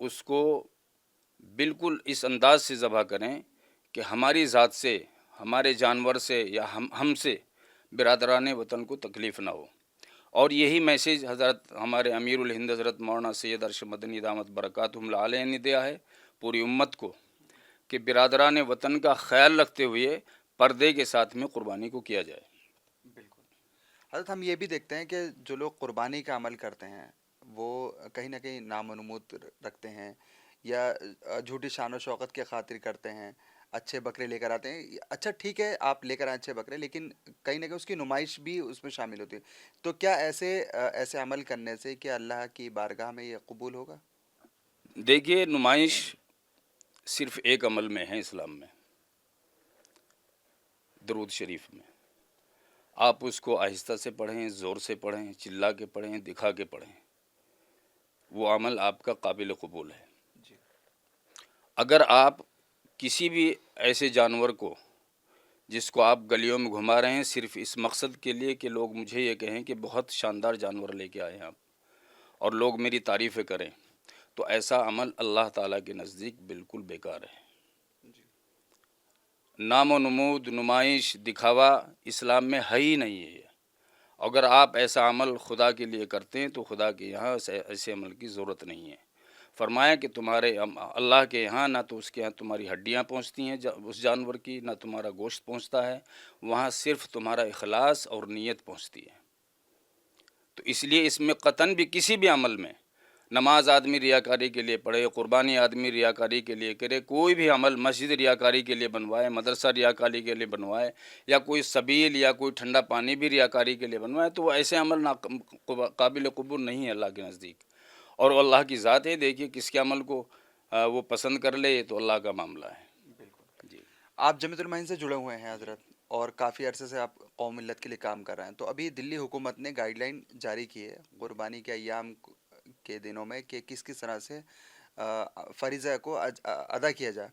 اس کو بالکل اس انداز سے ذبح کریں کہ ہماری ذات سے، ہمارے جانور سے یا ہم سے برادران وطن کو تکلیف نہ ہو۔ اور یہی میسیج حضرت ہمارے امیر الہند حضرت مولانا سید ارشد مدنی دامت برکاتہم علیہ نے دیا ہے پوری امت کو کہ برادران وطن کا خیال رکھتے ہوئے پردے کے ساتھ میں قربانی کو کیا جائے۔ بالکل حضرت، ہم یہ بھی دیکھتے ہیں کہ جو لوگ قربانی کا عمل کرتے ہیں وہ کہیں نہ کہیں نام و نمود رکھتے ہیں، یا جھوٹی شان و شوقت کے خاطر کرتے ہیں، اچھے بکرے لے کر آتے ہیں۔ اچھا ٹھیک ہے، آپ لے کر آئیں اچھے بکرے، لیکن کہیں نہ کہیں اس کی نمائش بھی اس میں شامل ہوتی ہے۔ تو کیا ایسے عمل کرنے سے کیا اللہ کی بارگاہ میں یہ قبول ہوگا؟ دیکھیے، نمائش صرف ایک عمل میں ہے اسلام میں، درود شریف میں۔ آپ اس کو آہستہ سے پڑھیں، زور سے پڑھیں، چلا کے پڑھیں، دکھا کے پڑھیں، وہ عمل آپ کا قابل قبول ہے۔ جی اگر آپ کسی بھی ایسے جانور کو جس کو آپ گلیوں میں گھما رہے ہیں صرف اس مقصد کے لیے کہ لوگ مجھے یہ کہیں کہ بہت شاندار جانور لے کے آئے ہیں آپ، اور لوگ میری تعریفیں کریں، تو ایسا عمل اللہ تعالیٰ کے نزدیک بالکل بیکار ہے۔ جی نام و نمود، نمائش، دکھاوا اسلام میں ہے ہی نہیں ہے۔ اگر آپ ایسا عمل خدا کے لیے کرتے ہیں تو خدا کے یہاں ایسے عمل کی ضرورت نہیں ہے۔ فرمایا کہ تمہارے اللہ کے یہاں نہ تو اس کے یہاں تمہاری ہڈیاں پہنچتی ہیں اس جانور کی، نہ تمہارا گوشت پہنچتا ہے، وہاں صرف تمہارا اخلاص اور نیت پہنچتی ہے۔ تو اس لیے اس میں قطعاً بھی کسی بھی عمل میں، نماز آدمی ریاکاری کے لیے پڑھے، قربانی آدمی ریاکاری کے لیے کرے، کوئی بھی عمل مسجد ریاکاری کے لیے بنوائے، مدرسہ ریاکاری کے لیے بنوائے، یا کوئی سبیل یا کوئی ٹھنڈا پانی بھی ریاکاری کے لیے بنوائے، تو وہ ایسے عمل قابل قبول نہیں ہے اللہ کے نزدیک۔ اور وہ اللہ کی ذات ہے، دیکھیے کس کے عمل کو وہ پسند کر لے، تو اللہ کا معاملہ ہے۔ بالکل، جی آپ جمیعت المہین سے جڑے ہوئے ہیں حضرت، اور کافی عرصے سے آپ قوم ملت کے لیے کام کر رہے ہیں۔ تو ابھی دلی حکومت نے گائیڈ لائن جاری کی ہے قربانی کے ایام کے دنوں میں کہ کس کس طرح سے فریضہ کو ادا کیا جائے۔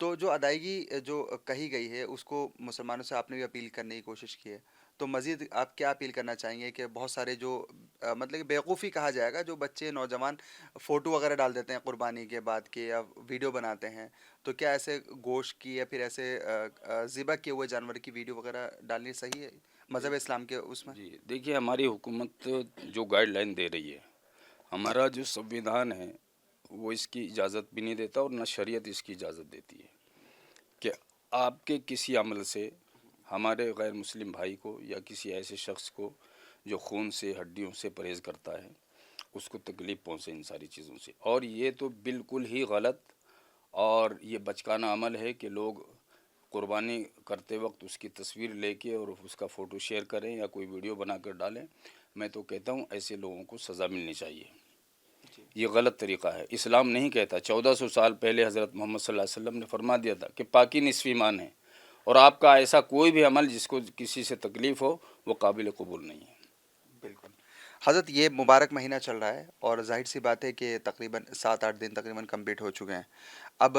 تو جو ادائیگی جو کہی گئی ہے اس کو مسلمانوں سے آپ نے بھی اپیل کرنے کی کوشش کی ہے، تو مزید آپ کیا اپیل کرنا چاہیں گے کہ بہت سارے جو مطلب کہ بیوقوفی کہا جائے گا، جو بچے نوجوان فوٹو وغیرہ ڈال دیتے ہیں قربانی کے بعد کے، یا ویڈیو بناتے ہیں، تو کیا ایسے گوشت کی یا پھر ایسے ذبح کیے ہوئے جانور کی ویڈیو وغیرہ ڈالنی صحیح ہے مذہب اسلام کے اس میں؟ جی دیکھیے، ہماری حکومت جو گائیڈ لائن دے رہی ہے، ہمارا جو سنویدھان ہے وہ اس کی اجازت بھی نہیں دیتا، اور نہ شریعت اس کی اجازت دیتی ہے کہ آپ کے کسی عمل سے ہمارے غیر مسلم بھائی کو یا کسی ایسے شخص کو جو خون سے، ہڈیوں سے پرہیز کرتا ہے، اس کو تکلیف پہنچے ان ساری چیزوں سے۔ اور یہ تو بالکل ہی غلط اور یہ بچکانہ عمل ہے کہ لوگ قربانی کرتے وقت اس کی تصویر لے کے اور اس کا فوٹو شیئر کریں یا کوئی ویڈیو بنا کر ڈالیں۔ میں تو کہتا ہوں ایسے لوگوں کو سزا ملنی چاہیے۔ یہ غلط طریقہ ہے، اسلام نہیں کہتا۔ 1400 سال پہلے حضرت محمد صلی اللہ علیہ وسلم نے فرما دیا تھا کہ پاکی نصف ایمان ہے، اور آپ کا ایسا کوئی بھی عمل جس کو کسی سے تکلیف ہو وہ قابل قبول نہیں ہے۔ بالکل حضرت، یہ مبارک مہینہ چل رہا ہے اور ظاہر سی بات ہے کہ تقریباً 7-8 دن تقریباً کمپلیٹ ہو چکے ہیں۔ اب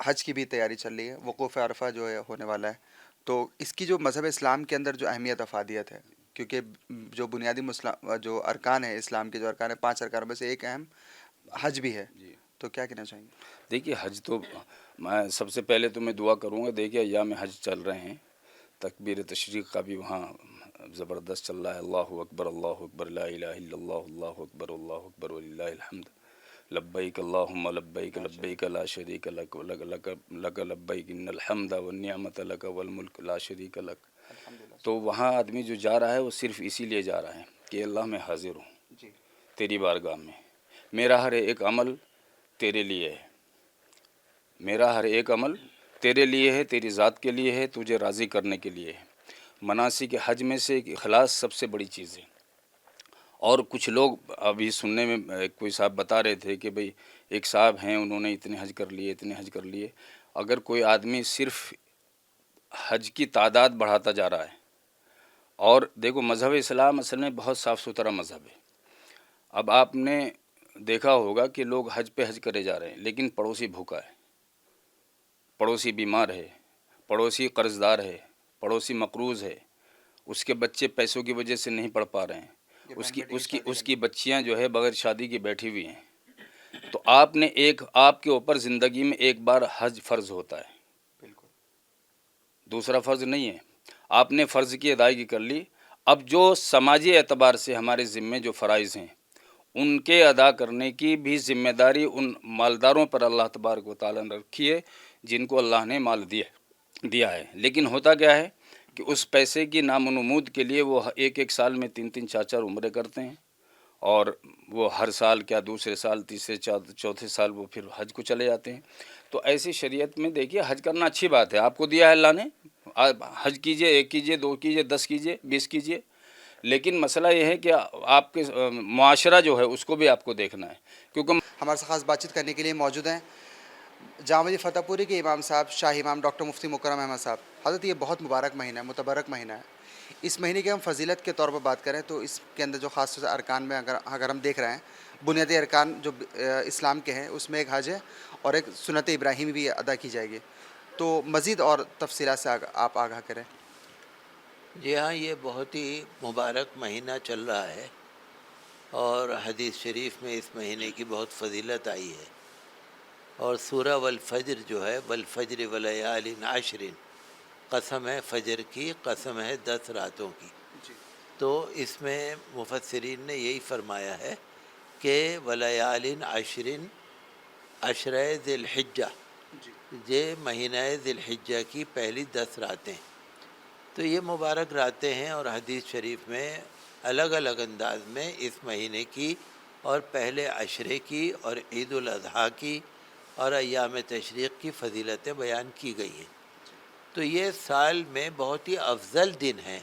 حج کی بھی تیاری چل رہی ہے، وقوف عرفہ جو ہے ہونے والا ہے۔ تو اس کی جو مذہب اسلام کے اندر جو اہمیت افادیت ہے، کیونکہ جو بنیادی جو ارکان ہے اسلام کے، جو ارکان ہے 5 ارکانوں میں سے ایک اہم حج بھی ہے، جی تو کیا کہنا چاہیں گے؟ دیکھیے، حج تو میں سب سے پہلے تو میں دعا کروں گا، دیکھیے ایام حج چل رہے ہیں، تکبیر تشریق کا بھی وہاں زبردست چل رہا ہے، اللہ اکبر اللہ اکبر لا الہ الا اللہ، اللہ اکبر وللہ الحمد، لبیک اللہم لبیک لبیک لا شریک لک لک لبیک ان الحمد والنعمت لک والملک لا شریک لک۔ الحمدللہ۔ تو وہاں آدمی جو جا رہا ہے وہ صرف اسی لیے جا رہا ہے کہ اللہ میں حاضر ہوں جی تیری بارگاہ میں، میرا ہر ایک عمل تیرے لیے ہے، میرا ہر ایک عمل تیرے لیے ہے، تیری ذات کے لیے ہے، تجھے راضی کرنے کے لیے ہے۔ مناسک حج میں سے ایک اخلاص سب سے بڑی چیز ہے۔ اور کچھ لوگ ابھی سننے میں کوئی صاحب بتا رہے تھے کہ بھئی ایک صاحب ہیں انہوں نے اتنے حج کر لیے، اتنے حج کر لیے۔ اگر کوئی آدمی صرف حج کی تعداد بڑھاتا جا رہا ہے، اور دیکھو مذہب اسلام اصل میں بہت صاف ستھرا مذہب ہے۔ اب آپ نے دیکھا ہوگا کہ لوگ حج پہ حج کرے جا رہے ہیں، لیکن پڑوسی بھوکا ہے، پڑوسی بیمار ہے، پڑوسی قرض دار ہے، پڑوسی مقروض ہے، اس کے بچے پیسوں کی وجہ سے نہیں پڑھ پا رہے ہیں، یہ اس بہن کی بیٹی اس کی شادی اس لگی کی بچیاں جو ہے بغیر شادی کی بیٹھی ہوئی ہیں۔ تو آپ کے اوپر زندگی میں ایک بار حج فرض ہوتا ہے، بالکل دوسرا فرض نہیں ہے. آپ نے فرض کی ادائیگی کر لی. اب جو سماجی اعتبار سے ہمارے ذمے جو فرائض ہیں ان کے ادا کرنے کی بھی ذمہ داری ان مالداروں پر اللہ تبارک و تعالیٰ نے رکھی ہے جن کو اللہ نے مال دیا ہے. لیکن ہوتا کیا ہے کہ اس پیسے کی نام و نمود کے لیے وہ ایک سال میں 3 4 عمرے کرتے ہیں، اور وہ ہر سال کیا دوسرے سال تیسرے چوتھے سال وہ پھر حج کو چلے جاتے ہیں. تو ایسی شریعت میں دیکھیے حج کرنا اچھی بات ہے، آپ کو دیا ہے اللہ نے، آپ حج کیجئے، 1 کیجئے، 2 کیجئے، 10 کیجئے، 20 کیجئے. لیکن مسئلہ یہ ہے کہ آپ کے معاشرہ جو ہے اس کو بھی آپ کو دیکھنا ہے، کیونکہ ہمارے ساتھ خاص بات چیت کرنے کے لیے موجود ہیں جامع مسجد فتح پوری کے امام صاحب، شاہی امام ڈاکٹر مفتی مکرم احمد صاحب. حضرت یہ بہت مبارک مہینہ ہے، متبرک مہینہ ہے. اس مہینے کی ہم فضیلت کے طور پر بات کریں تو اس کے اندر جو خاص طور سے ارکان میں اگر ہم دیکھ رہے ہیں، بنیادی ارکان جو اسلام کے ہیں اس میں ایک حج ہے اور ایک سنت ابراہیمی بھی ادا کی جائے گی. تو مزید اور تفصیلات سے آپ آگاہ کریں. جی ہاں، یہ بہت ہی مبارک مہینہ چل رہا ہے اور حدیث شریف میں اس مہینے کی بہت فضیلت آئی ہے. اور سورہ والفجر جو ہے، والفجر ولیال عشر، قسم ہے فجر کی، قسم ہے 10 راتوں کی. تو اس میں مفسرین نے یہی فرمایا ہے کہ ولیال عشر، عشرہ ذی الحجہ، یہ مہینہ ذی الحجہ کی پہلی 10 راتیں. تو یہ مبارک راتیں ہیں اور حدیث شریف میں الگ الگ انداز میں اس مہینے کی اور پہلے عشرے کی اور عید الاضحیٰ کی اور ایام تشریق کی فضیلتیں بیان کی گئی ہیں. تو یہ سال میں بہت ہی افضل دن ہیں.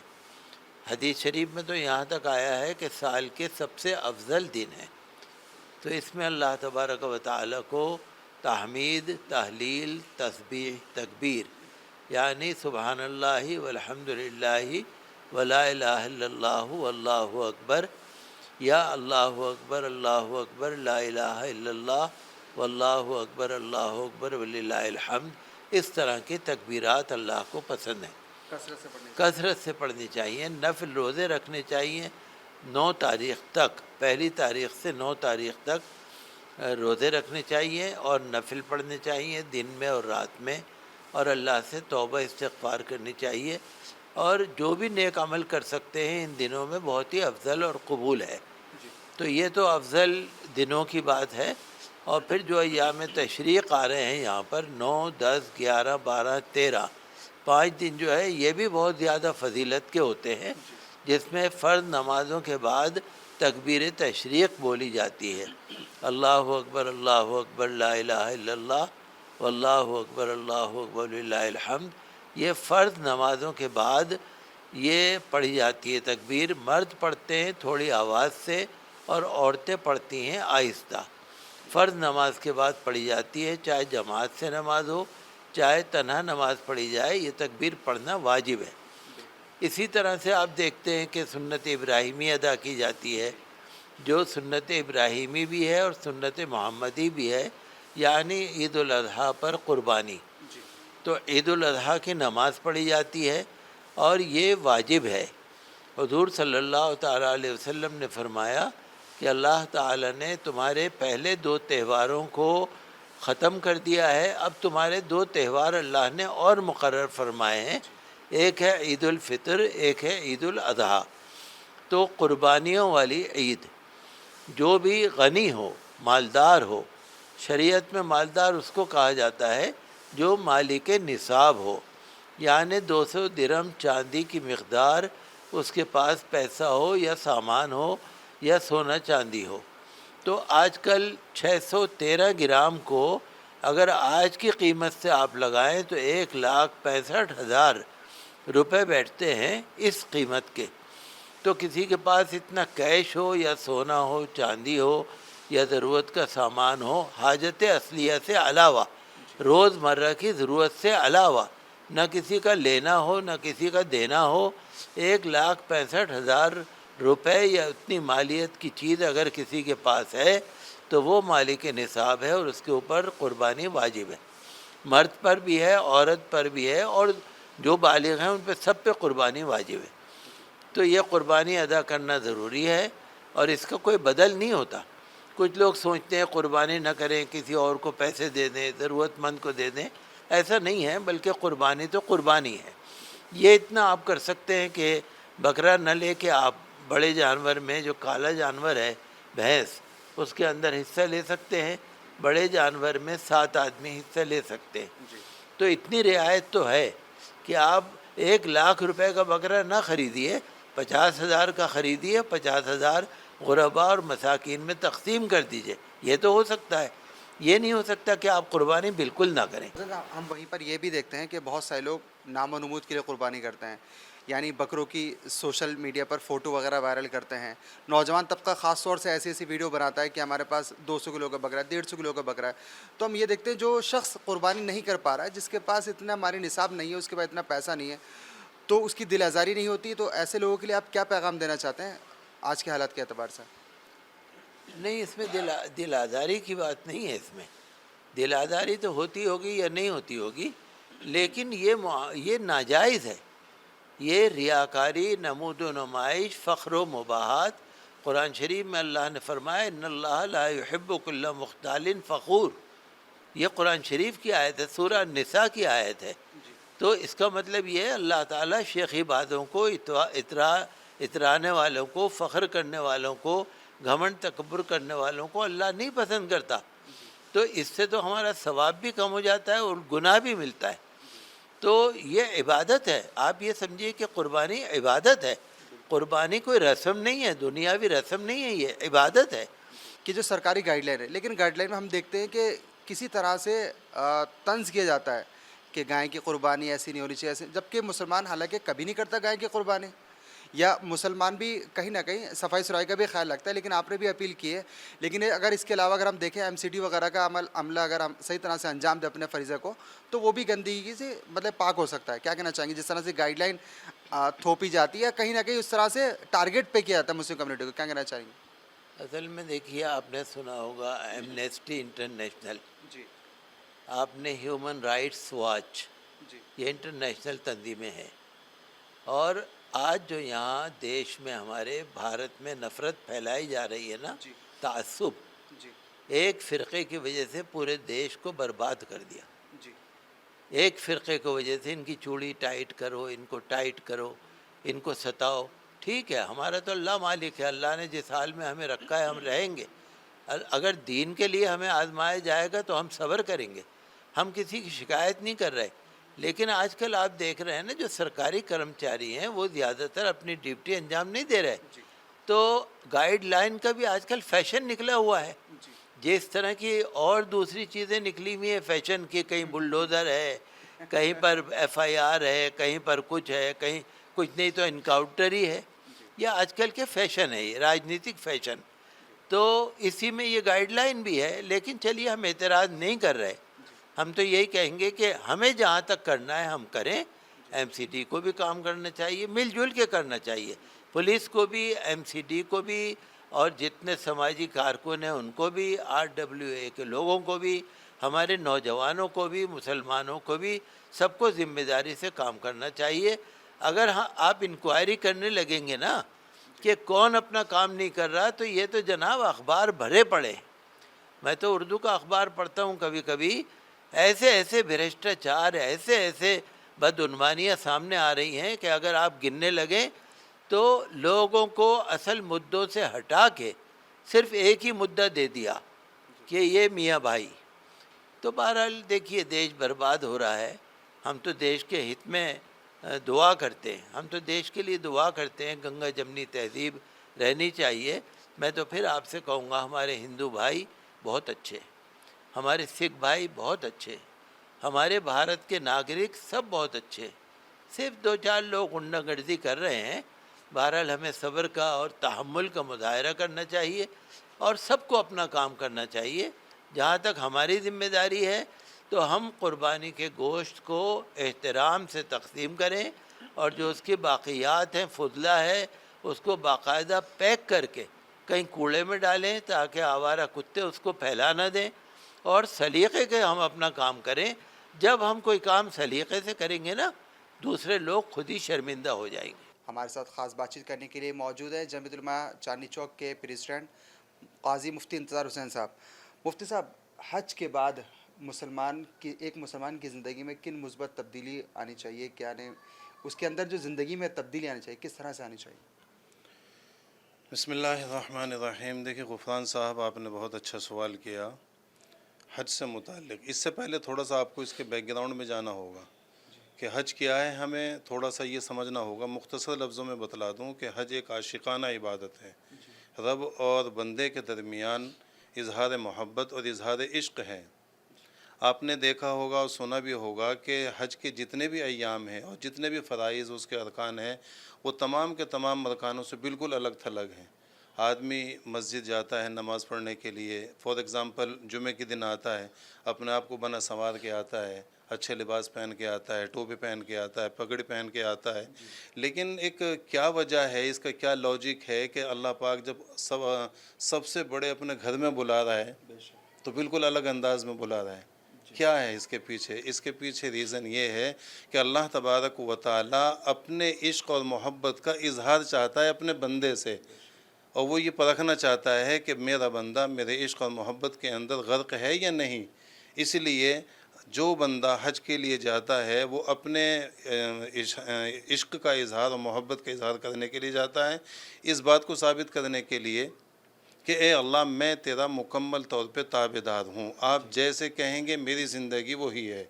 حدیث شریف میں تو یہاں تک آیا ہے کہ سال کے سب سے افضل دن ہیں. تو اس میں اللہ تبارک و تعالیٰ کو تحمید، تحلیل، تسبیح، تکبیر، یعنی سبحان اللہ والحمد للہ ولا الہ الا اللہ واللہ اکبر، یا اللہ اکبر اللہ اکبر لا الہ الا اللہ واللہ اکبر اللہ اکبر وللہ الحمد، اس طرح کی تکبیرات اللہ کو پسند ہیں. کثرت سے پڑھنی چاہیے. نفل روزے رکھنے چاہیے 9 تاریخ تک، پہلی تاریخ سے 9 تاریخ تک روزے رکھنے چاہیے اور نفل پڑھنے چاہیے دن میں اور رات میں، اور اللہ سے توبہ استغفار کرنی چاہیے. اور جو بھی نیک عمل کر سکتے ہیں ان دنوں میں بہت ہی افضل اور قبول ہے. تو یہ تو افضل دنوں کی بات ہے. اور پھر جو ایام تشریق آ رہے ہیں یہاں پر 9، 10، 11، 12، 13، 5 دن جو ہے یہ بھی بہت زیادہ فضیلت کے ہوتے ہیں، جس میں فرض نمازوں کے بعد تکبیر تشریق بولی جاتی ہے. اللہ اکبر اللہ اکبر لا الہ الا اللہ واللہ اکبر اللہ اکبر وللہ الحمد. یہ فرض نمازوں کے بعد یہ پڑھی جاتی ہے تکبیر. مرد پڑھتے ہیں تھوڑی آواز سے اور عورتیں پڑھتی ہیں آہستہ. فرض نماز کے بعد پڑھی جاتی ہے، چاہے جماعت سے نماز ہو چاہے تنہا نماز پڑھی جائے، یہ تکبیر پڑھنا واجب ہے. اسی طرح سے آپ دیکھتے ہیں کہ سنت ابراہیمی ادا کی جاتی ہے، جو سنت ابراہیمی بھی ہے اور سنت محمدی بھی ہے، یعنی عید الاضحیٰ پر قربانی. تو عید الاضحیٰ کی نماز پڑھی جاتی ہے اور یہ واجب ہے. حضور صلی اللہ تعالیٰ علیہ وسلم نے فرمایا کہ اللہ تعالیٰ نے تمہارے پہلے 2 تہواروں کو ختم کر دیا ہے، اب تمہارے 2 تہوار اللہ نے اور مقرر فرمائے ہیں. ایک ہے عید الفطر، ایک ہے عید الاضحیٰ. تو قربانیوں والی عید، جو بھی غنی ہو، مالدار ہو، شریعت میں مالدار اس کو کہا جاتا ہے جو مالک نصاب ہو، یعنی 200 درہم چاندی کی مقدار اس کے پاس پیسہ ہو یا سامان ہو یا سونا چاندی ہو. تو آج کل 613 گرام کو اگر آج کی قیمت سے آپ لگائیں تو 1,65,000 روپے بیٹھتے ہیں اس قیمت کے. تو کسی کے پاس اتنا کیش ہو یا سونا ہو، چاندی ہو یا ضرورت کا سامان ہو، حاجت اصلیہ سے علاوہ، روز مرہ کی ضرورت سے علاوہ، نہ کسی کا لینا ہو نہ کسی کا دینا ہو، 1,65,000 روپے یا اتنی مالیت کی چیز اگر کسی کے پاس ہے تو وہ مالک نصاب ہے اور اس کے اوپر قربانی واجب ہے. مرد پر بھی ہے، عورت پر بھی ہے، اور جو بالغ ہیں ان پہ سب پہ قربانی واجب ہے. تو یہ قربانی ادا کرنا ضروری ہے اور اس کا کوئی بدل نہیں ہوتا. کچھ لوگ سوچتے ہیں قربانی نہ کریں، کسی اور کو پیسے دے دیں، ضرورت مند کو دے دیں. ایسا نہیں ہے، بلکہ قربانی تو قربانی ہے. یہ اتنا آپ کر سکتے ہیں کہ بکرا نہ لے کے آپ بڑے جانور میں جو کالا جانور ہے بھینس، اس کے اندر حصہ لے سکتے ہیں. بڑے جانور میں 7 آدمی حصہ لے سکتے ہیں. تو اتنی رعایت تو ہے کہ آپ 1,00,000 روپے کا بکرا نہ خریدیے، 50,000 کا خریدیے، 50,000 غربا اور مساکین میں تقسیم کر دیجئے. یہ تو ہو سکتا ہے. یہ نہیں ہو سکتا کہ آپ قربانی بالکل نہ کریں. ہم وہیں پر یہ بھی دیکھتے ہیں کہ بہت سارے لوگ نام و نمود کے لیے قربانی کرتے ہیں، یعنی بکروں کی سوشل میڈیا پر فوٹو وغیرہ وائرل کرتے ہیں. نوجوان طبقہ خاص طور سے ایسی ویڈیو بناتا ہے کہ ہمارے پاس 200 کلو کا بکرا ہے، 150 کلو کا بکرا ہے. تو ہم یہ دیکھتے ہیں جو شخص قربانی نہیں کر پا رہا ہے، جس کے پاس اتنا مالی نصاب نہیں ہے، اس کے پاس اتنا پیسہ نہیں ہے، تو اس کی دل آزاری نہیں ہوتی. تو ایسے لوگوں کے لیے آپ کیا پیغام دینا چاہتے ہیں آج کے حالات کے اعتبار سے؟ نہیں، اس میں دل آزاری کی بات نہیں ہے. اس میں دل آزاری تو ہوتی ہوگی یا نہیں ہوتی ہوگی، لیکن یہ ناجائز ہے. یہ ریاکاری، نمود و نمائش، فخر و مباحات. قرآن شریف میں اللہ نے فرمایا ان اللہ لا يحب كل مختال فخور. یہ قرآن شریف کی آیت ہے، سورہ النساء کی آیت ہے. تو اس کا مطلب یہ ہے اللہ تعالیٰ شیخی بازوں کو، اترانے والوں کو، فخر کرنے والوں کو، گھمنڈ تکبر کرنے والوں کو اللہ نہیں پسند کرتا. تو اس سے تو ہمارا ثواب بھی کم ہو جاتا ہے اور گناہ بھی ملتا ہے. تو یہ عبادت ہے. آپ یہ سمجھیے کہ قربانی عبادت ہے. قربانی کوئی رسم نہیں ہے، دنیاوی رسم نہیں ہے، یہ عبادت ہے. کہ جو سرکاری گائیڈ لائن ہے، لیکن گائیڈ لائن میں ہم دیکھتے ہیں کہ کسی طرح سے طنز کیا جاتا ہے کہ گائے کی قربانی ایسی نہیں ہونی چاہیے، ایسے، جبکہ مسلمان حالانکہ کبھی نہیں کرتا گائے کی قربانی. یا مسلمان بھی کہیں نہ کہیں صفائی ستھرائی کا بھی خیال رکھتا ہے، لیکن آپ نے بھی اپیل کی ہے. لیکن اگر اس کے علاوہ اگر ہم دیکھیں MCD وغیرہ کا عملہ اگر ہم صحیح طرح سے انجام دیں اپنے فریضے کو، تو وہ بھی گندگی سے مطلب پاک ہو سکتا ہے. کیا کہنا چاہیں گے جس طرح سے گائیڈ لائن تھوپی جاتی ہے، کہیں نہ کہیں اس طرح سے ٹارگیٹ پہ کیا جاتا ہے مسلم کمیونٹی کو، کیا کہنا چاہیں گے؟ اصل میں دیکھیے، آپ نے سنا ہوگا ایمنیسٹی انٹرنیشنل، جی آپ نے ہیومن رائٹس واچ، جی یہ انٹرنیشنل تنظیمیں ہیں. اور آج جو یہاں دیش میں ہمارے بھارت میں نفرت پھیلائی جا رہی ہے نا، جی تعصب، جی ایک فرقے کی وجہ سے پورے دیش کو برباد کر دیا. جی ایک فرقے کی وجہ سے ان کی چوڑی ٹائٹ کرو، ان کو ٹائٹ کرو، ان کو ستاؤ. ٹھیک ہے، ہمارا تو اللہ مالک ہے، اللہ نے جس حال میں ہمیں رکھا ہے ہم رہیں گے. اگر دین کے لیے ہمیں آزمایا جائے گا تو ہم صبر کریں گے. ہم کسی کی شکایت نہیں کر رہے. لیکن آج کل آپ دیکھ رہے ہیں نا، جو سرکاری کرمچاری ہیں وہ زیادہ تر اپنی ڈیوٹی انجام نہیں دے رہے. تو گائیڈ لائن کا بھی آج کل فیشن نکلا ہوا ہے. جس طرح کی اور دوسری چیزیں نکلی ہوئی ہیں فیشن کی، کہیں بلڈوزر ہے، کہیں پر FIR ہے، کہیں پر کچھ ہے، کہیں کچھ نہیں تو انکاؤنٹر ہی ہے. یہ آج کل کے فیشن ہے، یہ راجنیتک فیشن. تو اسی میں یہ گائیڈ لائن بھی ہے. لیکن چلیے، ہم اعتراض نہیں کر رہے. ہم تو یہی کہیں گے کہ ہمیں جہاں تک کرنا ہے ہم کریں. MCD کو بھی کام کرنا چاہیے، مل جل کے کرنا چاہیے. پولیس کو بھی، MCD کو بھی، اور جتنے سماجی کارکن ہیں ان کو بھی، RWA کے لوگوں کو بھی، ہمارے نوجوانوں کو بھی، مسلمانوں کو بھی، سب کو ذمہ داری سے کام کرنا چاہیے. اگر آپ انکوائری کرنے لگیں گے نا کہ کون اپنا کام نہیں کر رہا، تو یہ تو جناب اخبار بھرے پڑے. میں تو اردو کا اخبار پڑھتا ہوں کبھی کبھی، ایسے بھرشٹاچار، ایسے بدعنوانیاں سامنے آ رہی ہیں کہ اگر آپ گننے لگیں تو لوگوں کو اصل مدعوں سے ہٹا کے صرف ایک ہی مدعا دے دیا کہ یہ میاں بھائی. تو بہرحال دیکھیے، دیش برباد ہو رہا ہے. ہم تو دیش کے ہت میں دعا کرتے ہیں، ہم تو دیش کے لیے دعا کرتے ہیں. گنگا جمنی تہذیب رہنی چاہیے. میں تو پھر آپ سے کہوں گا، ہمارے ہندو بھائی بہت اچھے، ہمارے سکھ بھائی بہت اچھے، ہمارے بھارت کے ناگرک سب بہت اچھے. صرف 2-4 لوگ غنڈہ گردی کر رہے ہیں. بہرحال ہمیں صبر کا اور تحمل کا مظاہرہ کرنا چاہیے اور سب کو اپنا کام کرنا چاہیے. جہاں تک ہماری ذمہ داری ہے تو ہم قربانی کے گوشت کو احترام سے تقسیم کریں، اور جو اس کی باقیات ہیں، فضلہ ہے، اس کو باقاعدہ پیک کر کے کہیں کوڑے میں ڈالیں تاکہ آوارہ کتے اس کو پھیلا نہ دیں. اور سلیقے کے ہم اپنا کام کریں. جب ہم کوئی کام سلیقے سے کریں گے نا، دوسرے لوگ خود ہی شرمندہ ہو جائیں گے. ہمارے ساتھ خاص بات چیت کرنے کے لیے موجود ہے جمیعت علماء چاندنی چوک کے پریزیڈنٹ قاضی مفتی انتظار حسین صاحب. مفتی صاحب، حج کے بعد ایک مسلمان کی زندگی میں کن مثبت تبدیلی آنی چاہیے، کیا نہیں اس کے اندر جو زندگی میں تبدیلی آنی چاہیے، کس طرح سے آنی چاہیے؟ بسم اللہ الرحمن الرحیم. دیکھیے غفران صاحب، آپ نے بہت اچھا سوال کیا حج سے متعلق. اس سے پہلے تھوڑا سا آپ کو اس کے بیک گراؤنڈ میں جانا ہوگا کہ حج کیا ہے. ہمیں تھوڑا سا یہ سمجھنا ہوگا. مختصر لفظوں میں بتلا دوں کہ حج ایک عاشقانہ عبادت ہے. رب اور بندے کے درمیان اظہار محبت اور اظہار عشق ہے. آپ نے دیکھا ہوگا اور سنا بھی ہوگا کہ حج کے جتنے بھی ایام ہیں اور جتنے بھی فرائض اس کے ارکان ہیں، وہ تمام کے تمام ارکانوں سے بالکل الگ تھلگ ہیں. آدمی مسجد جاتا ہے نماز پڑھنے کے لیے. فار ایگزامپل جمعے کے دن آتا ہے، اپنے آپ کو بنا سنوار کے آتا ہے، اچھے لباس پہن کے آتا ہے، ٹوپی پہن کے آتا ہے، پگڑی پہن کے آتا ہے. لیکن ایک کیا وجہ ہے، اس کا کیا لاجک ہے کہ اللہ پاک جب سب سے بڑے اپنے گھر میں بلا رہا ہے تو بالکل الگ انداز میں بلا رہا ہے. کیا ہے اس کے پیچھے؟ اس کے پیچھے ریزن یہ ہے کہ اللہ تبارک و تعالیٰ اپنے عشق اور محبت کا اظہار چاہتا ہے اپنے بندے سے، اور وہ یہ پرکھنا چاہتا ہے کہ میرا بندہ میرے عشق اور محبت کے اندر غرق ہے یا نہیں. اس لیے جو بندہ حج کے لیے جاتا ہے وہ اپنے عشق کا اظہار اور محبت کا اظہار کرنے کے لیے جاتا ہے، اس بات کو ثابت کرنے کے لیے کہ اے اللہ میں تیرا مکمل طور پہ تابعدار ہوں، آپ جیسے کہیں گے میری زندگی وہی ہے.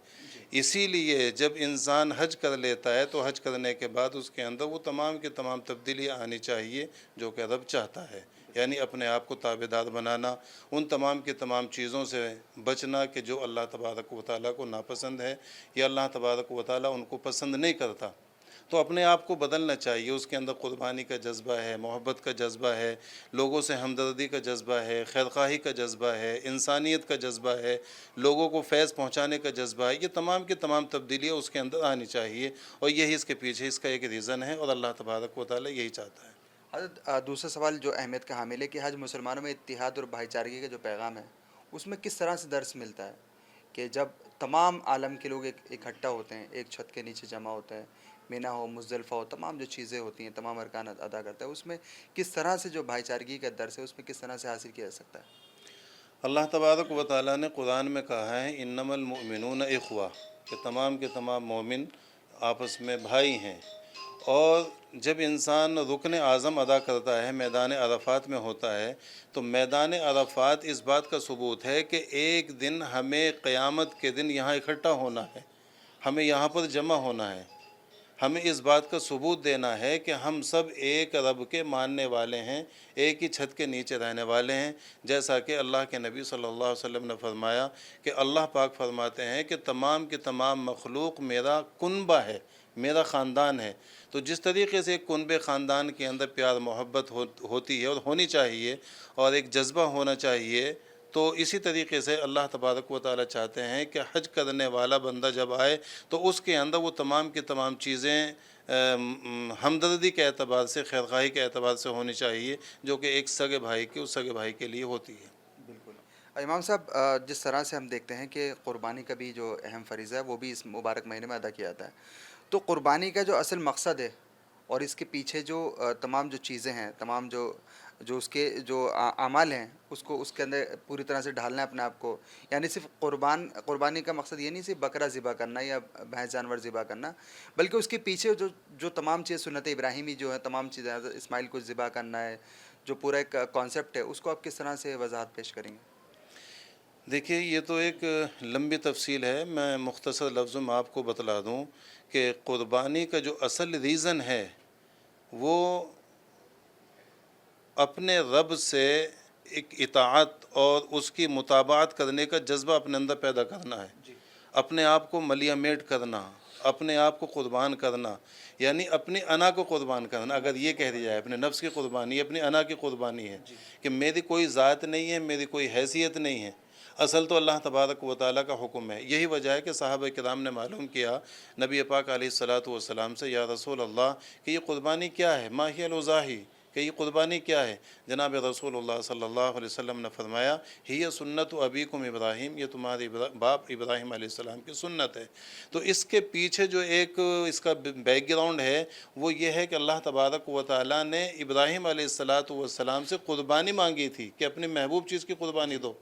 اسی لیے جب انسان حج کر لیتا ہے تو حج کرنے کے بعد اس کے اندر وہ تمام کے تمام تبدیلیاں آنی چاہیے جو کہ رب چاہتا ہے. یعنی اپنے آپ کو تابعدار بنانا، ان تمام کے تمام چیزوں سے بچنا کہ جو اللہ تبارک و تعالیٰ کو ناپسند ہے یا اللہ تبارک و تعالیٰ ان کو پسند نہیں کرتا. تو اپنے آپ کو بدلنا چاہیے. اس کے اندر قربانی کا جذبہ ہے، محبت کا جذبہ ہے، لوگوں سے ہمدردی کا جذبہ ہے، خیرخواہی کا جذبہ ہے، انسانیت کا جذبہ ہے، لوگوں کو فیض پہنچانے کا جذبہ ہے. یہ تمام کی تمام تبدیلیاں اس کے اندر آنی چاہیے، اور یہی اس کے پیچھے اس کا ایک ریزن ہے، اور اللہ تبارک و تعالیٰ یہی چاہتا ہے. حضرت، دوسرا سوال جو اہمیت کا حامل ہے کہ حج مسلمانوں میں اتحاد اور بھائی چارگی کا جو پیغام ہے، اس میں کس طرح سے درس ملتا ہے کہ جب تمام عالم کے لوگ اکٹھا ہوتے ہیں، ایک چھت کے نیچے جمع ہوتے ہیں، مینا ہو، مزدلفہ ہو، تمام جو چیزیں ہوتی ہیں، تمام ارکان ادا کرتا ہے، اس میں کس طرح سے جو بھائی چارگی کا درس ہے اس میں کس طرح سے حاصل کیا جا سکتا ہے؟ اللہ تبارک و تعالیٰ نے قرآن میں کہا ہے انما المؤمنون اخوہ، کہ تمام کے تمام مومن آپس میں بھائی ہیں. اور جب انسان رکن اعظم ادا کرتا ہے، میدان عرفات میں ہوتا ہے، تو میدان عرفات اس بات کا ثبوت ہے کہ ایک دن ہمیں قیامت کے دن یہاں اکٹھا ہونا ہے، ہمیں یہاں پر جمع ہونا ہے. ہمیں اس بات کا ثبوت دینا ہے کہ ہم سب ایک رب کے ماننے والے ہیں، ایک ہی چھت کے نیچے رہنے والے ہیں. جیسا کہ اللہ کے نبی صلی اللہ علیہ وسلم نے فرمایا کہ اللہ پاک فرماتے ہیں کہ تمام کی تمام مخلوق میرا کنبہ ہے، میرا خاندان ہے. تو جس طریقے سے ایک کنبے خاندان کے اندر پیار محبت ہوتی ہے اور ہونی چاہیے، اور ایک جذبہ ہونا چاہیے، تو اسی طریقے سے اللہ تبارک و تعالیٰ چاہتے ہیں کہ حج کرنے والا بندہ جب آئے تو اس کے اندر وہ تمام کی تمام چیزیں ہمدردی کے اعتبار سے، خیرخواہی کے اعتبار سے ہونی چاہیے، جو کہ ایک سگے بھائی کے اس سگے بھائی کے لیے ہوتی ہے. بالکل. امام صاحب، جس طرح سے ہم دیکھتے ہیں کہ قربانی کا بھی جو اہم فریضہ ہے وہ بھی اس مبارک مہینے میں ادا کیا جاتا ہے، تو قربانی کا جو اصل مقصد ہے اور اس کے پیچھے جو تمام جو چیزیں ہیں، تمام جو اس کے جو اعمال ہیں، اس کو اس کے اندر پوری طرح سے ڈھالنا ہے اپنے آپ کو. یعنی صرف قربانی کا مقصد یہ نہیں صرف بکرا ذبح کرنا یا بھینس جانور ذبح کرنا، بلکہ اس کے پیچھے جو تمام چیز سنت ابراہیمی جو ہے، تمام چیزیں اسماعیل کو ذبح کرنا ہے، جو پورا ایک کانسیپٹ ہے، اس کو آپ کس طرح سے وضاحت پیش کریں گے؟ دیکھیے یہ تو ایک لمبی تفصیل ہے. میں مختصر لفظوں میں آپ کو بتلا دوں کہ قربانی کا جو اصل ریزن ہے وہ اپنے رب سے ایک اطاعت اور اس کی مطابعت کرنے کا جذبہ اپنے اندر پیدا کرنا ہے. اپنے آپ کو ملیہ میٹ کرنا، اپنے آپ کو قربان کرنا، یعنی اپنی انا کو قربان کرنا. اگر یہ کہہ دیا جائے اپنے نفس کی قربانی، اپنی انا کی قربانی ہے کہ میری کوئی ذات نہیں ہے، میری کوئی حیثیت نہیں ہے. اصل تو اللہ تبارک و تعالیٰ کا حکم ہے. یہی وجہ ہے کہ صحابہ کرام نے معلوم کیا نبی پاک علیہ الصلاۃ والسلام سے، یا رسول اللہ کہ یہ قربانی کیا ہے؟ ما ہی الاضاحی، کہ یہ قربانی کیا ہے؟ جناب رسول اللہ صلی اللہ علیہ وسلم نے فرمایا ہی سنت ابیکم ابراہیم، یہ تمہارے باپ ابراہیم علیہ السلام کی سنت ہے۔ تو اس کے پیچھے جو ایک اس کا بیک گراؤنڈ ہے وہ یہ ہے کہ اللہ تبارک و تعالیٰ نے ابراہیم علیہ السلام سے قربانی مانگی تھی کہ اپنی محبوب چیز کی قربانی دو،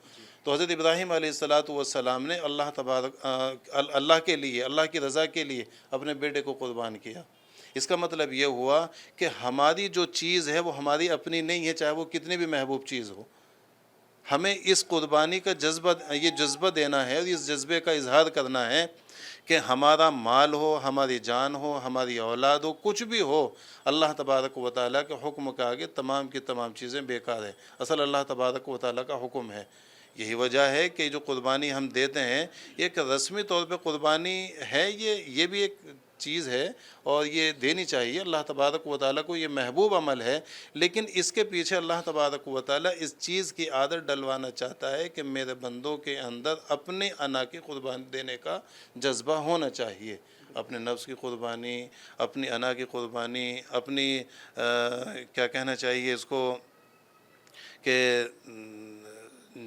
تو حضرت ابراہیم علیہ السلام نے اللہ کے لیے، اللہ کی رضا کے لیے اپنے بیٹے کو قربان کیا۔ اس کا مطلب یہ ہوا کہ ہماری جو چیز ہے وہ ہماری اپنی نہیں ہے، چاہے وہ کتنی بھی محبوب چیز ہو، ہمیں اس قربانی کا یہ جذبہ دینا ہے اور اس جذبے کا اظہار کرنا ہے کہ ہمارا مال ہو، ہماری جان ہو، ہماری اولاد ہو، کچھ بھی ہو، اللہ تبارک و تعالیٰ کے حکم کے آگے تمام کی تمام چیزیں بیکار ہیں۔ اصل اللہ تبارک و تعالیٰ کا حکم ہے۔ یہی وجہ ہے کہ جو قربانی ہم دیتے ہیں ایک رسمی طور پہ قربانی ہے، یہ بھی ایک چیز ہے اور یہ دینی چاہیے۔ اللہ تبارک و تعالیٰ کو یہ محبوب عمل ہے، لیکن اس کے پیچھے اللہ تبارک و تعالیٰ اس چیز کی عادت ڈلوانا چاہتا ہے کہ میرے بندوں کے اندر اپنے انا کی قربانی دینے کا جذبہ ہونا چاہیے، اپنے نفس کی قربانی، اپنی انا کی قربانی، اپنی کیا کہنا چاہیے اس کو کہ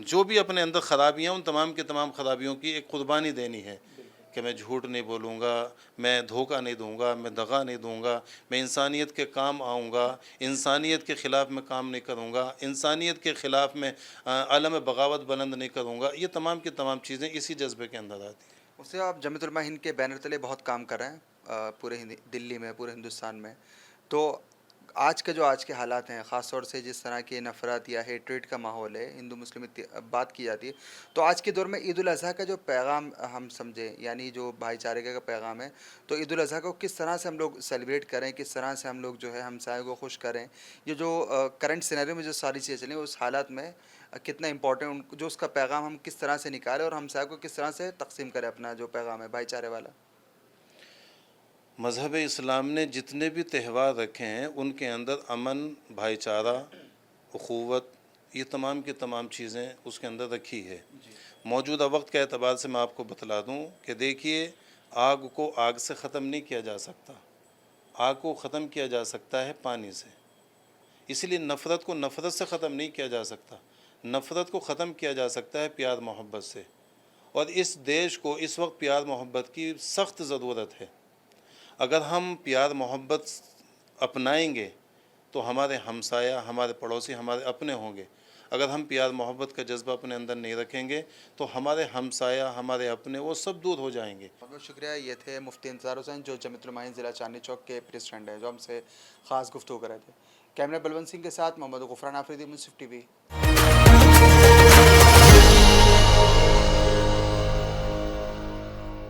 جو بھی اپنے اندر خرابیاں، ان تمام کے تمام خرابیوں کی ایک قربانی دینی ہے کہ میں جھوٹ نہیں بولوں گا، میں دھوکہ نہیں دوں گا، میں دغا نہیں دوں گا، میں انسانیت کے کام آؤں گا، انسانیت کے خلاف میں کام نہیں کروں گا، انسانیت کے خلاف میں عالم بغاوت بلند نہیں کروں گا۔ یہ تمام کی تمام چیزیں اسی جذبے کے اندر آتی ہیں۔ اس سے آپ جمعیت علماء ہند کے بینر تلے بہت کام کر رہے ہیں پورے دلی میں، پورے ہندوستان میں، تو آج کے حالات ہیں، خاص طور سے جس طرح کی نفرت یا ہیٹریٹ کا ماحول ہے، ہندو مسلم بات کی جاتی ہے، تو آج کے دور میں عید الاضحیٰ کا جو پیغام ہم سمجھیں، یعنی جو بھائی چارے کا پیغام ہے، تو عید الاضحیٰ کو کس طرح سے ہم لوگ سیلیبریٹ کریں، کس طرح سے ہم لوگ جو ہے ہمسایوں کو خوش کریں، یہ جو کرنٹ سینیریو میں جو ساری چیزیں چلیں اس حالات میں کتنا امپورٹنٹ، جو اس کا پیغام ہم کس طرح سے نکالیں اور ہمسایوں کو کس طرح سے تقسیم کریں اپنا جو پیغام ہے بھائی چارے والا؟ مذہب اسلام نے جتنے بھی تہوار رکھے ہیں ان کے اندر امن، بھائی چارہ، اخوت، یہ تمام کی تمام چیزیں اس کے اندر رکھی ہے۔ موجودہ وقت کے اعتبار سے میں آپ کو بتلا دوں کہ دیکھیے، آگ کو آگ سے ختم نہیں کیا جا سکتا، آگ کو ختم کیا جا سکتا ہے پانی سے، اس لیے نفرت کو نفرت سے ختم نہیں کیا جا سکتا، نفرت کو ختم کیا جا سکتا ہے پیار محبت سے، اور اس دیش کو اس وقت پیار محبت کی سخت ضرورت ہے۔ اگر ہم پیار محبت اپنائیں گے تو ہمارے ہمسایہ، ہمارے پڑوسی ہمارے اپنے ہوں گے۔ اگر ہم پیار محبت کا جذبہ اپنے اندر نہیں رکھیں گے تو ہمارے ہمسایہ، ہمارے اپنے، وہ سب دور ہو جائیں گے۔ بہت بہت شکریہ۔ یہ تھے مفتی انتظار حسین جو جمعیت علماء ہند ضلع چاندنی چوک کے پریزیڈنٹ ہیں، جو ہم سے خاص گفتگو کر رہے تھے۔ کیمرہ بلونت سنگھ کے ساتھ محمد غفران آفریدی، منصف ٹی وی۔